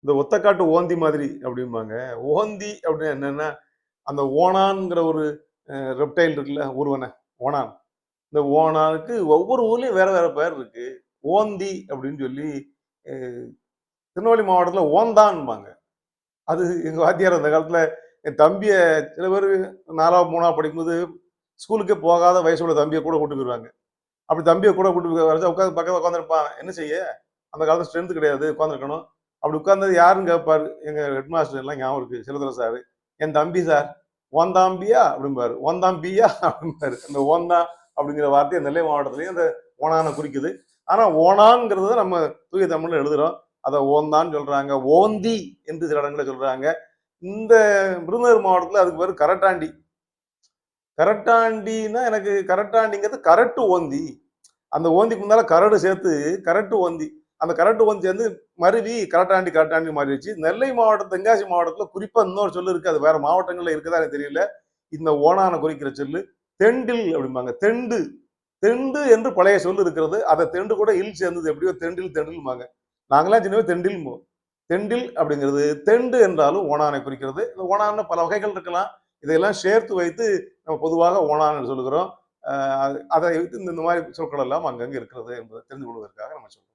இந்த ஒத்தக்காட்டு ஓந்தி மாதிரி அப்படிம்பாங்க. ஓந்தி அப்படின்னா என்னன்னா, அந்த ஓணான்ங்கிற ஒரு ரெப்டைல் இருக்குல்ல, ஊர்வன. ஓணான். இந்த ஓணானுக்கு ஒவ்வொரு ஊர்லயும் வேற வேற பெயர் இருக்கு. ஓந்தி அப்படின்னு சொல்லி அ திருநெல்வேலி மாவட்டத்துல ஓந்தான்பாங்க. அது எங்க வாத்தியார் அந்த காலத்துல என் தம்பிய சில பேரு 4வது, 3வது படிக்கும்போது ஸ்கூலுக்கே போகாத வயசு உள்ள தம்பிய கூட கூட்டு போயிருவாங்க. அப்படி தம்பிய கூட கூட்டு வரச்ச உட்காந்து பக்கத்துல உட்காந்துருப்பான். என்ன செய்ய? அந்த காலத்துல ஸ்ட்ரென்த் கிடையாது. உட்காந்துருக்கணும். அப்படி உட்கார்ந்தது யாருன்னு கேட்பாரு. எங்க ஹெட் மாஸ்டர் எல்லாம் ஞாபகம் இருக்கு. செல்லதுரை சாரு. என் தம்பி சார். "ஓந்தாம்பியா?" அப்படிம்பாரு. "ஓந்தாம்பியா?" அப்படிம்பாரு. அந்த ஓந்தான் அப்படிங்கிற வார்த்தை நெல்லை மாவட்டத்திலயும் அந்த ஓணான குறிக்குது. ஆனா ஓணான்ங்கிறத நம்ம தூய தமிழ்ல எழுதுறோம். அத ஓந்தான்னு சொல்றாங்க. ஓந்தி என்று சில இடங்கள்ல சொல்றாங்க. இந்த விருதுநகர் மாவட்டத்துல அதுக்கு பேரு கரட்டாண்டி. கரட்டாண்டின்னா எனக்கு கரட்டாண்டிங்கிறது கரட்டு ஓந்தி. அந்த ஓந்திக்கு முன்னால கரடு சேர்த்து கரட்டு ஓந்தி. அந்த கரட்டு ஓந்தி சேர்ந்து மருவி கரட்டாண்டி கரட்டாண்டி மாறிடுச்சு. நெல்லை மாவட்டம், தென்காசி மாவட்டத்துல குறிப்பா இன்னொரு சொல்லு இருக்கு. அது வேற மாவட்டங்கள்ல இருக்குதா எனக்கு தெரியல. இந்த ஓணான குறிக்கிற சொல்லு தெண்டில் அப்படிம்பாங்க. தெண்டு. தெண்டு என்று பழைய சொல்லு இருக்கிறது. அத தெண்டு கூட இல் சேர்ந்தது எப்படியோ தெண்டில் தெண்டில்ம்பாங்க. நாங்கலாம் சின்ன தெண்டில்ம்போம். தெண்டில் அப்படிங்கிறது தெண்டு என்றாலும் ஓணானை குறிக்கிறது. இந்த ஓணான்ல பல வகைகள் இருக்கலாம். இதையெல்லாம் சேர்த்து வைத்து நம்ம பொதுவாக ஓணான் என்று சொல்லுகிறோம். அதை வைத்து இந்த மாதிரி சொற்கள் எல்லாம் அங்கங்க இருக்கிறது என்பதை தெரிந்து கொள்வதற்காக நம்ம சொல்றோம்.